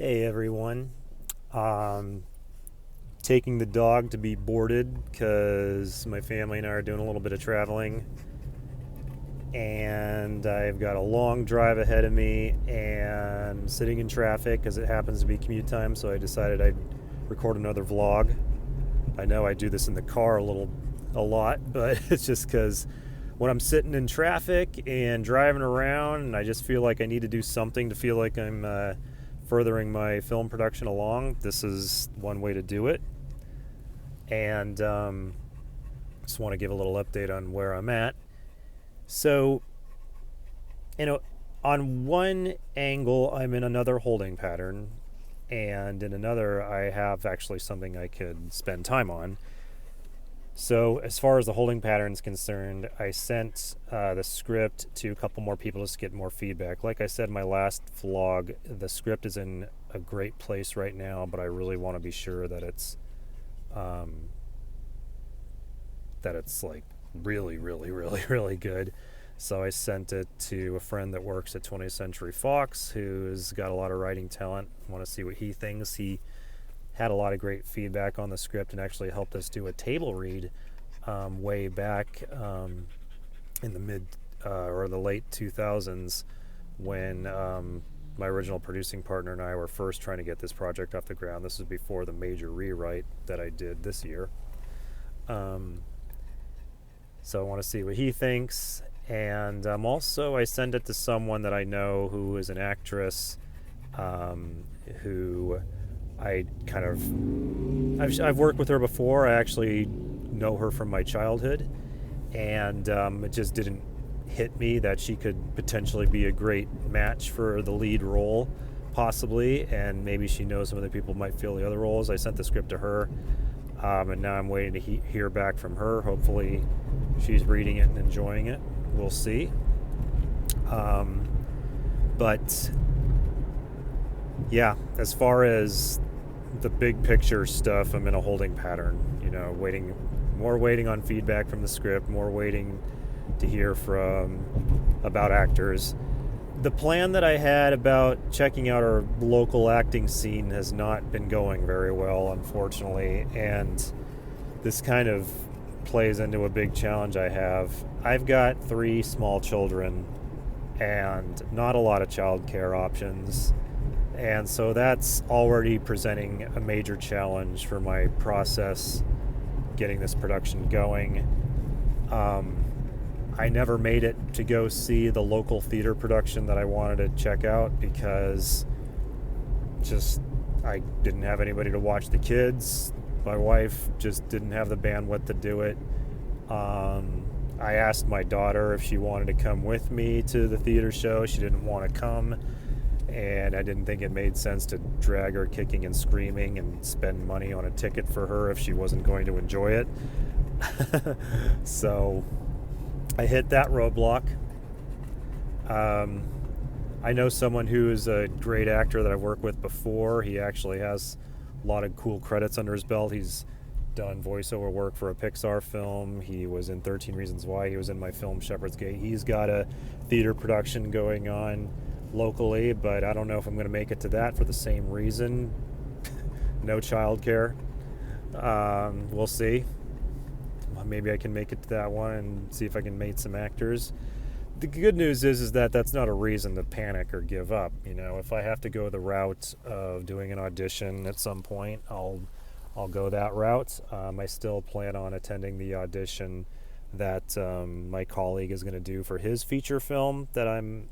Hey everyone. Um, Taking the dog to be boarded because my family and I are doing a little bit of traveling, and I've got a long drive ahead of me and sitting in traffic because it happens to be commute time. So I decided I'd record another vlog. I know I do this in the car a lot, but it's just because when I'm sitting in traffic and driving around, and I just feel like I need to do something to feel like I'm furthering my film production along. This is one way to do it. And just want to give a little update on where I'm at. So, you know, on one angle, I'm in another holding pattern, and in another, I have actually something I could spend time on. So, as far as the holding pattern is concerned, I sent the script to a couple more people to get more feedback. Like I said in my last vlog, the script is in a great place right now, but I really want to be sure that um, it's like really, really, really, really good. So I sent it to a friend that works at 20th Century Fox, who's got a lot of writing talent. I want to see what he thinks. He had a lot of great feedback on the script and actually helped us do a table read way back in the mid or the late 2000s when my original producing partner and I were first trying to get this project off the ground. This was before the major rewrite that I did this year. Um, so I want to see what he thinks. And also, I send it to someone that I know who is an actress who I kind of I've worked with her before. I actually know her from my childhood, and it just didn't hit me that she could potentially be a great match for the lead role, possibly. And maybe she knows some other people might fill the other roles. I sent the script to her, and now I'm waiting to hear back from her. Hopefully, she's reading it and enjoying it. We'll see. But yeah, as far as the big picture stuff, I'm in a holding pattern. Waiting on feedback from the script, more waiting to hear from about actors. The plan that I had about checking out our local acting scene has not been going very well, unfortunately, and this kind of plays into a big challenge I have. I've got 3 small children and not a lot of childcare options. And so that's already presenting a major challenge for my process getting this production going. I never made it to go see the local theater production that I wanted to check out because just I didn't have anybody to watch the kids. My wife just didn't have the bandwidth to do it. I asked my daughter if she wanted to come with me to the theater show. She didn't want to come, and I didn't think it made sense to drag her kicking and screaming and spend money on a ticket for her if she wasn't going to enjoy it. So I hit that roadblock. I know someone who is a great actor that I've worked with before. He actually has a lot of cool credits under his belt. He's done voiceover work for a Pixar film. He was in 13 Reasons Why. He was in my film Shepherd's Gate. He's got a theater production going on locally, but I don't know if I'm going to make it to that for the same reason. No childcare. We'll see. Maybe I can make it to that one and see if I can meet some actors. The good news is that that's not a reason to panic or give up. If I have to go the route of doing an audition at some point, I'll go that route. I still plan on attending the audition that my colleague is going to do for his feature film that I'm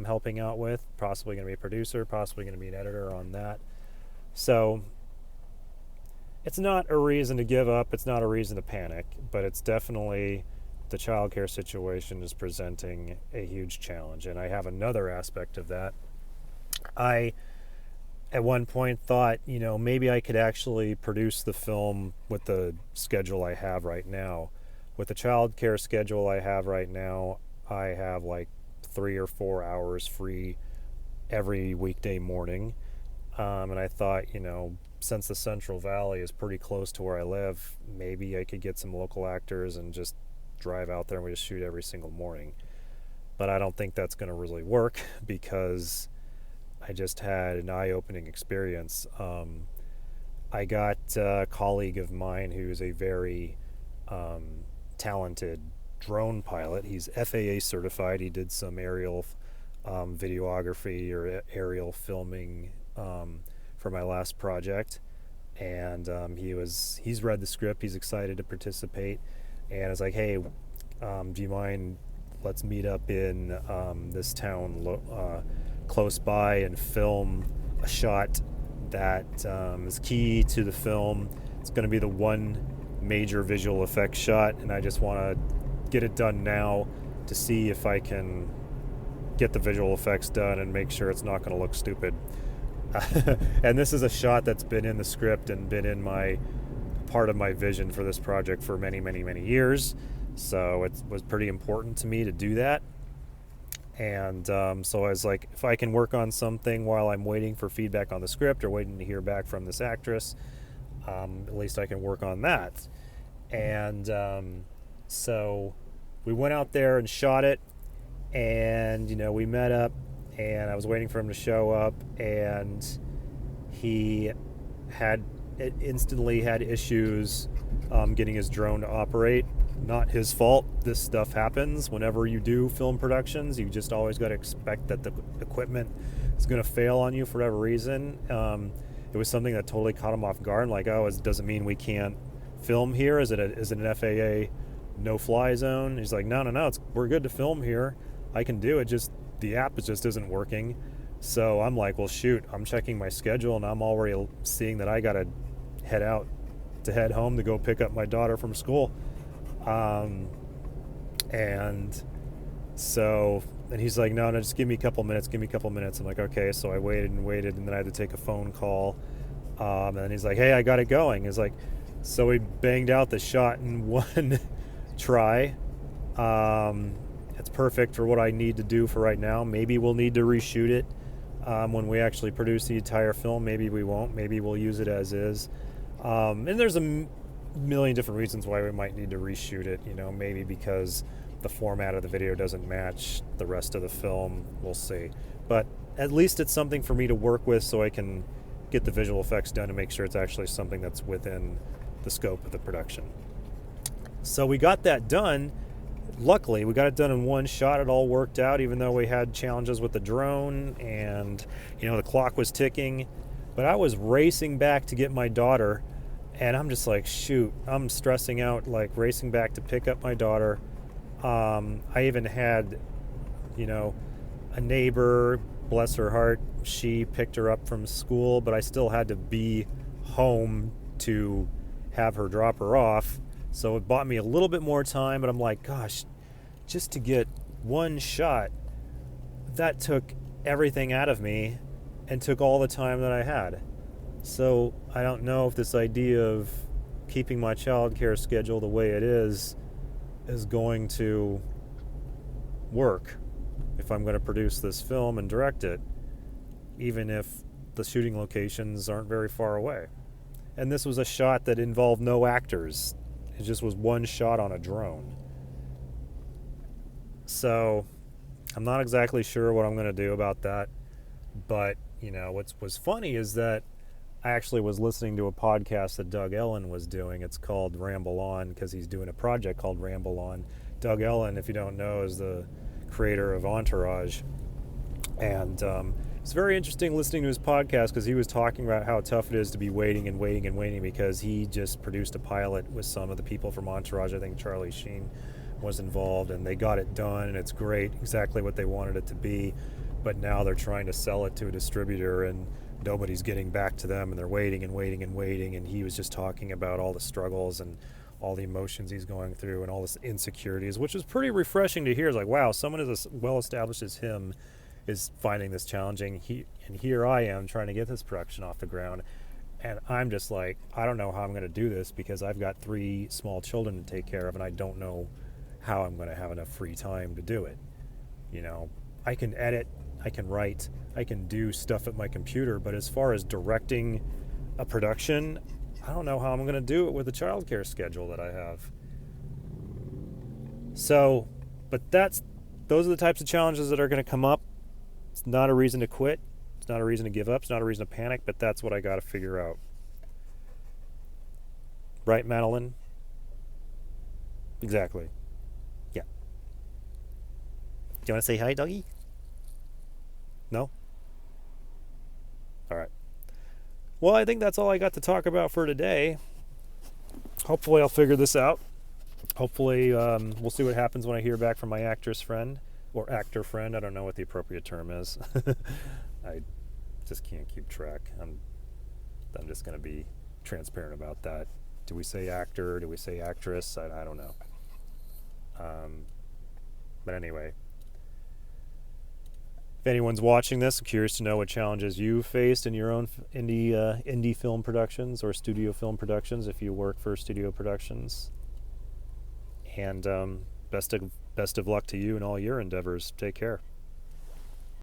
helping out with. Possibly going to be a producer, possibly going to be an editor on that. So it's not a reason to give up. It's not a reason to panic, but it's definitely the childcare situation is presenting a huge challenge. And I have another aspect of that. I at one point thought, maybe I could actually produce the film with the schedule I have right now. With the childcare schedule I have right now, I have like 3 or 4 hours free every weekday morning. And I thought, since the Central Valley is pretty close to where I live, maybe I could get some local actors and just drive out there and we just shoot every single morning. But I don't think that's going to really work because I just had an eye-opening experience. I got a colleague of mine who's a very talented drone pilot. He's FAA certified. He did some aerial videography or aerial filming for my last project, and he's read the script. He's excited to participate, and I was like, hey, do you mind? Let's meet up in this town close by and film a shot that is key to the film. It's going to be the one major visual effects shot, and I just want to get it done now to see if I can get the visual effects done and make sure it's not going to look stupid. And this is a shot that's been in the script and been in my part of my vision for this project for many, many, many years. So it was pretty important to me to do that. And so I was like, if I can work on something while I'm waiting for feedback on the script or waiting to hear back from this actress, at least I can work on that. And so we went out there and shot it, and we met up, and I was waiting for him to show up, and he instantly had issues getting his drone to operate. Not his fault. This stuff happens whenever you do film productions. You just always got to expect that the equipment is going to fail on you for whatever reason. It was something that totally caught him off guard. Like, oh, it doesn't mean we can't film here. Is it an FAA no-fly zone? He's like, no. We're good to film here. I can do it. Just the app just isn't working. So I'm like, well, shoot. I'm checking my schedule, and I'm already seeing that I got to head home to go pick up my daughter from school. And he's like, no, just give me a couple minutes. I'm like, okay. So I waited, and then I had to take a phone call. And then he's like, hey, I got it going. He's like, so we banged out the shot in one try. It's perfect for what I need to do for right now. Maybe we'll need to reshoot it when we actually produce the entire film. Maybe we won't. Maybe we'll use it as is. And there's a million different reasons why we might need to reshoot it. Maybe because the format of the video doesn't match the rest of the film. We'll see. But at least it's something for me to work with, so I can get the visual effects done and make sure it's actually something that's within the scope of the production. So we got that done. Luckily, we got it done in one shot. It all worked out, even though we had challenges with the drone and the clock was ticking. But I was racing back to get my daughter, and I'm just like, shoot, I'm stressing out, like racing back to pick up my daughter. I even had, a neighbor, bless her heart, she picked her up from school, but I still had to be home to have her drop her off. So it bought me a little bit more time, but I'm like, gosh, just to get one shot, that took everything out of me and took all the time that I had. So I don't know if this idea of keeping my childcare schedule the way it is going to work if I'm going to produce this film and direct it, even if the shooting locations aren't very far away. And this was a shot that involved no actors. It just was one shot on a drone. So I'm not exactly sure what I'm going to do about that. But, what's funny is that I actually was listening to a podcast that Doug Ellen was doing. It's called Ramble On, because he's doing a project called Ramble On. Doug Ellen, if you don't know, is the creator of Entourage. And it's very interesting listening to his podcast, because he was talking about how tough it is to be waiting because he just produced a pilot with some of the people from Entourage. I think Charlie Sheen was involved, and they got it done, and it's great, exactly what they wanted it to be. But now they're trying to sell it to a distributor, and nobody's getting back to them, and they're waiting. And he was just talking about all the struggles and all the emotions he's going through and all this insecurities, which was pretty refreshing to hear. It's like, wow, someone as well established as him is finding this challenging. And here I am trying to get this production off the ground, and I'm just like, I don't know how I'm going to do this, because I've got 3 small children to take care of, and I don't know how I'm going to have enough free time to do it. I can edit, I can write, I can do stuff at my computer, but as far as directing a production, I don't know how I'm going to do it with the childcare schedule that I have. So, but those are the types of challenges that are going to come up. It's not a reason to quit. It's not a reason to give up. It's not a reason to panic, but that's what I got to figure out. Right, Madeline? Exactly. Yeah. Do you want to say hi, doggy? No? All right. Well, I think that's all I got to talk about for today. Hopefully, I'll figure this out. Hopefully, we'll see what happens when I hear back from my actress friend or actor friend. I don't know what the appropriate term is. I just can't keep track. I'm just going to be transparent about that. Do we say actor? Do we say actress? I don't know. But anyway, if anyone's watching this, I'm curious to know what challenges you faced in your own indie film productions or studio film productions if you work for studio productions. And best of luck to you in all your endeavors. Take care.